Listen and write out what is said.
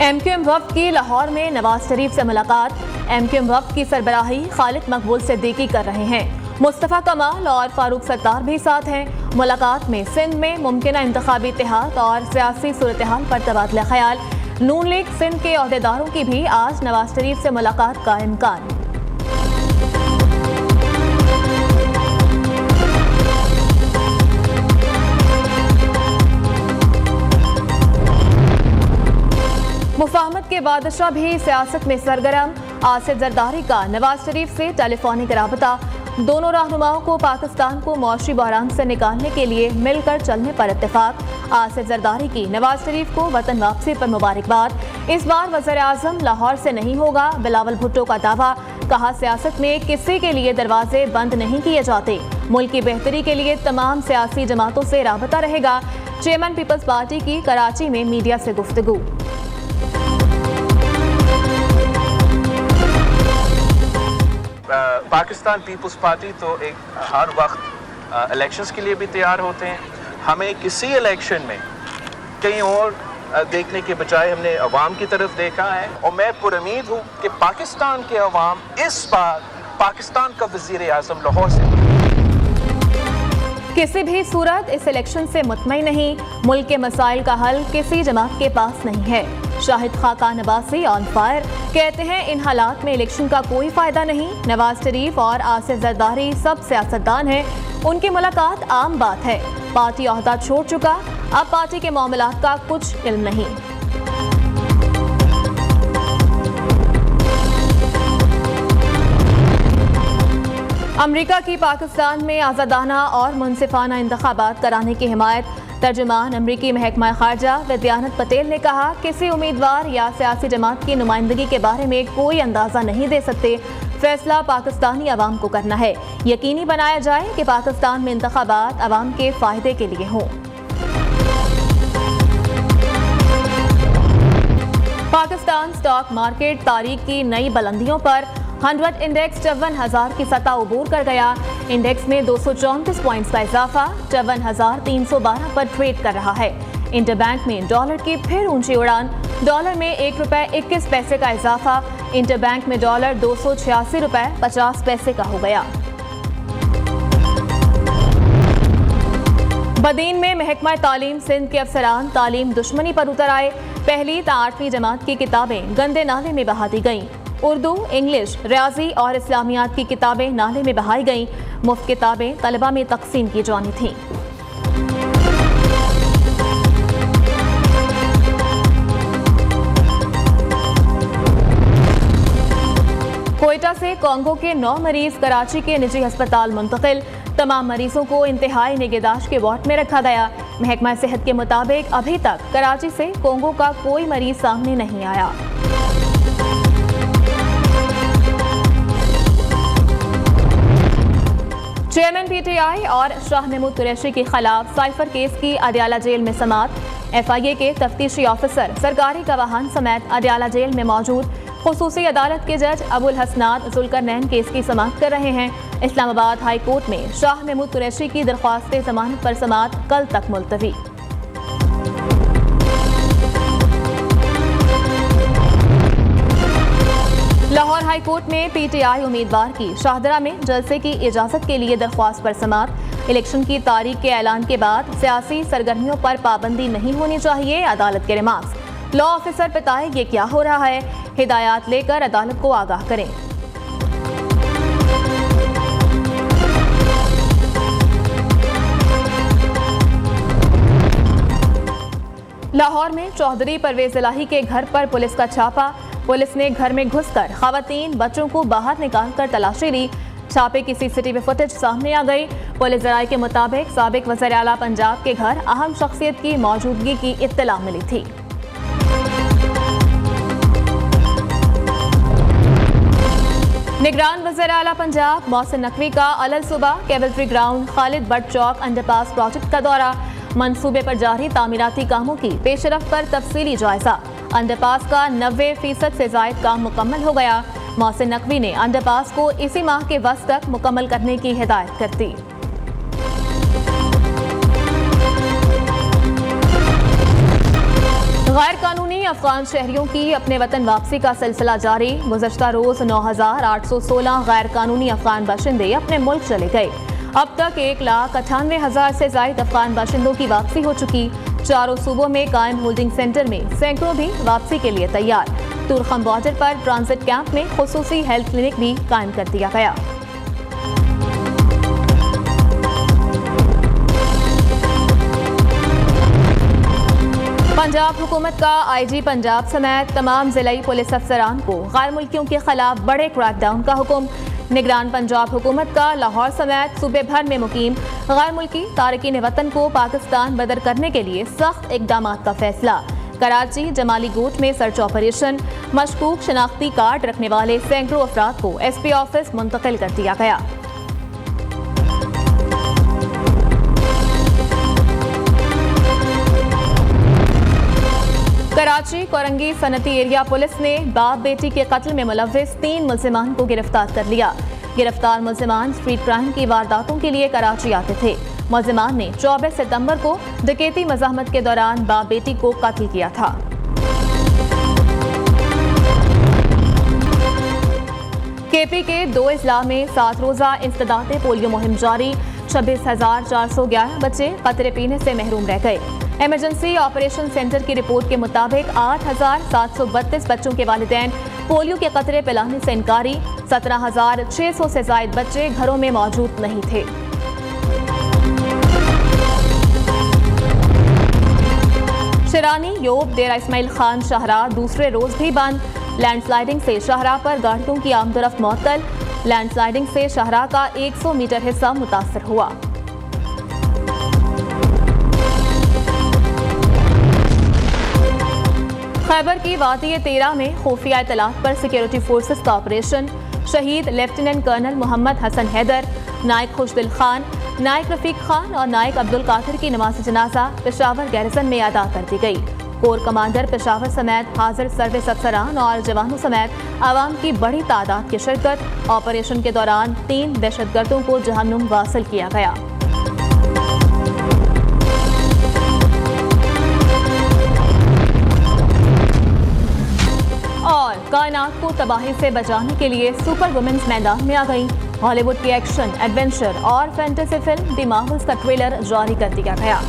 MQM वफ़द की लाहौर में नवाज शरीफ से मुलाकात। MQM वफ़द की सरबराही खालिद मकबूल सिद्दीकी कर रहे हैं। मुस्तफ़ा कमाल और फारूक सत्तार भी साथ हैं। मुलाकात में सिंध में मुमकिन इंतखाबी इत्तेहाद और सियासी सूरत हाल पर तबादला ख्याल। नून लीग सिंध के अहदेदारों की भी आज नवाज शरीफ से मुलाकात का इम्कान। मुफाहमत के बादशाह भी सियासत में सरगर्म। आसिफ जरदारी का नवाज शरीफ से टेलीफोनिक राबता। दोनों रहनुमाओं को पाकिस्तान को मौशी बहरान से निकालने के लिए मिलकर चलने पर इत्तेफाक। आसिफ जरदारी की नवाज शरीफ को वतन वापसी पर मुबारकबाद। इस बार वज़ीर आज़म लाहौर से नहीं होगा, बिलावल भुट्टो का दावा। कहा, सियासत में किसी के लिए दरवाजे बंद नहीं किए जाते। मुल्क की बेहतरी के लिए तमाम सियासी जमातों से राबता रहेगा। चेयरमैन पीपल्स पार्टी की कराची में मीडिया से गुफ्तगू। पाकिस्तान पीपल्स पार्टी तो हर वक्त इलेक्शंस के लिए भी तैयार होते हैं। हमें किसी इलेक्शन में कहीं और देखने के बजाय हमने अवाम की तरफ देखा है, और मैं पुरुमीद हूँ कि पाकिस्तान के अवाम इस बार पाकिस्तान का वज़ीर आज़म लाहौर से किसी भी सूरत इस इलेक्शन से मुतमईन नहीं। मुल्क के मसाइल का हल किसी जमात के पास नहीं है। शाहिद खाकान अब्बासी ऑन फायर कहते हैं, इन हालात में इलेक्शन का कोई फायदा नहीं। नवाज शरीफ और आसिफ जरदारी सब सियासतदान हैं, उनकी मुलाकात आम बात है। पार्टी ओहदा छोड़ चुका, अब पार्टी के मामलात का कुछ इल्म नहीं। अमरीका की पाकिस्तान में आज़ादाना और मुनसिफाना इंतखाबात कराने की हिमायत। तर्जुमान अमरीकी महकमा खारजा विद्यानत पटेल ने कहा, किसी उम्मीदवार या सियासी जमात की नुमाइंदगी के बारे में कोई अंदाज़ा नहीं दे सकते। फैसला पाकिस्तानी अवाम को करना है। यकीनी बनाया जाए कि पाकिस्तान में इंतखाबात अवाम के फ़ायदे के लिए हों। पाकिस्तान स्टॉक मार्केट तारीख की नई बुलंदियों पर। 100 इंडेक्स 54,000 की सतह उबूर कर गया। इंडेक्स में 234 पॉइंट्स का इजाफा 54,312 पर ट्रेड कर रहा है। इंटरबैंक में डॉलर की फिर ऊंची उड़ान। डॉलर में ₹1.21 का इजाफा। इंटरबैंक में डॉलर ₹286.50 का हो गया। बदीन में महकमा तालीम सिंध के अफसरान तालीम दुश्मनी पर उतर आए। पहली ता 8वीं जमात की किताबें गंदे नाले में बहा दी गईं। उर्दू, इंग्लिश, रियाजी और इस्लामियात की किताबें नाले में बहाई गईं। मुफ्त किताबें तलबा में तकसीम की जानी थीं। कोयटा से कांगो के 9 मरीज कराची के निजी अस्पताल मुंतकिल। तमाम मरीजों को इंतहाई निगहदाश्त के वार्ड में रखा गया। महकमा सेहत के मुताबिक अभी तक कराची से कांगो का कोई मरीज सामने नहीं आया। चेयरमैन PTI और शाह महमूद कुरैशी के खिलाफ साइफर केस की अडियाला जेल में समाअत। FIA के तफ्तीशी ऑफिसर सरकारी गवाहान समेत अडियाला जेल में मौजूद। खुसूसी अदालत के जज अबुल हसनात जुल्करनैन केस की समाअत कर रहे हैं। इस्लामाबाद हाई कोर्ट में शाह महमूद कुरैशी की दरख्वास्त जमानत पर समाअत कल तक मुलतवी। लाहौर हाई कोर्ट में PTI उम्मीदवार की शाहदरा में जलसे की इजाजत के लिए दरख्वास्त पर समाअत। इलेक्शन की तारीख के ऐलान के बाद सियासी सरगर्मियों पर पाबंदी नहीं होनी चाहिए, अदालत के रिमार्क्स। लॉ ऑफिसर बताए, ये क्या हो रहा है, हिदायत लेकर अदालत को आगाह करें। लाहौर में चौधरी परवेज इलाही के घर पर पुलिस का छापा। पुलिस ने घर में घुसकर खवातीन बच्चों को बाहर निकालकर तलाशी ली। छापे की CCTV फुटेज सामने आ गई। पुलिस ज़राए के मुताबिक साबिक वज़ीर आला पंजाब के घर अहम शख्सियत की मौजूदगी की इत्तला मिली थी। निगरान वज़ीर आला पंजाब मोहसिन नकवी का अलल सुबह कैवल्ट्री ग्राउंड खालिद बट चौक अंडरपास प्रोजेक्ट का दौरा। मंसूबे पर जारी तामीराती कामों की पेशरफ्त पर तफसीली जायजा। अंडरपास का 90% से ज़ायद काम मुकम्मल हो गया। मोहसिन नकवी ने अंडरपास को इसी माह के वस्त तक मुकम्मल करने की हिदायत कर दी। गैर कानूनी अफगान शहरियों की अपने वतन वापसी का सिलसिला जारी। गुज़श्ता रोज 9,816 गैर कानूनी अफगान बाशिंदे अपने मुल्क चले गए। अब तक 1,98,000 से ज़ायद अफगान बाशिंदों की वापसी हो चुकी। चारों सूबों में कायम होल्डिंग सेंटर में सैकड़ों भी वापसी के लिए तैयार। तुरखम बॉर्डर पर ट्रांजिट कैंप में खुसूसी हेल्थ क्लिनिक भी कायम कर दिया गया। पंजाब हुकूमत का आईजी पंजाब समेत तमाम जिलाई पुलिस अफसरान को गैर मुल्कियों के खिलाफ बड़े क्रैकडाउन का हुक्म। निगरान पंजाब हुकूमत का लाहौर समेत सूबे भर में मुकीम गैर मुल्की तारकीन वतन को पाकिस्तान बदर करने के लिए सख्त इकदाम का फैसला। कराची जमाली गोट में सर्च ऑपरेशन। मशकूक शनाख्ती कार्ड रखने वाले सैकड़ों अफराद को एसपी ऑफिस मुंतकिल कर दिया गया। कराची कोरंगी सनती एरिया पुलिस ने बाप बेटी के कत्ल में मुलव्विस 3 मुल्जिमान को गिरफ्तार कर लिया। गिरफ्तार मुल्जिमान स्ट्रीट क्राइम की वारदातों के लिए कराची आते थे। मुल्जिमान ने 24 सितंबर को डकैती मज़ाहमत के दौरान बाप बेटी को कत्ल किया था। केपी के 2 अजला में 7 रोज़ा इंसदादे पोलियो मुहिम जारी। 26,411 बच्चे कतरे पीने से महरूम रह गए। इमरजेंसी ऑपरेशन सेंटर की रिपोर्ट के मुताबिक 8,732 बच्चों के वालिदैन पोलियो के कतरे पिलाने से इनकारी। 17,600 से ज़ायद बच्चे घरों में मौजूद नहीं थे। शिरानी योब डेरा इस्माइल खान शाहराह दूसरे रोज भी बंद। लैंडस्लाइडिंग से शाहराह पर गाड़ियों की आमदोरफ्त मुअत्तल। लैंडस्लाइडिंग से शाहराह का 100 मीटर हिस्सा मुतासर हुआ। खैबर की वादी 13 में खुफिया इत्तलात पर सिक्योरिटी फोर्सेस का ऑपरेशन। शहीद लेफ्टिनेंट कर्नल मोहम्मद हसन हैदर, नायक खुशदिल खान, नायक रफीक खान और नायक अब्दुल कादिर की नमाज जनाजा पेशावर गैरिसन में अदा कर दी गई। कोर कमांडर पेशावर समेत हाजिर सर्विस अफसरान और जवानों समेत आवाम की बड़ी तादाद की शिरकत। ऑपरेशन के दौरान 3 दहशतगर्दों को जहन्नुम वासिल किया गया। और कायनात को तबाही से बचाने के लिए सुपर वुमेन्स मैदान में आ गई। हॉलीवुड की एक्शन, एडवेंचर और फैंटेसी फिल्म द मार्वल्स का ट्रेलर जारी कर दिया गया।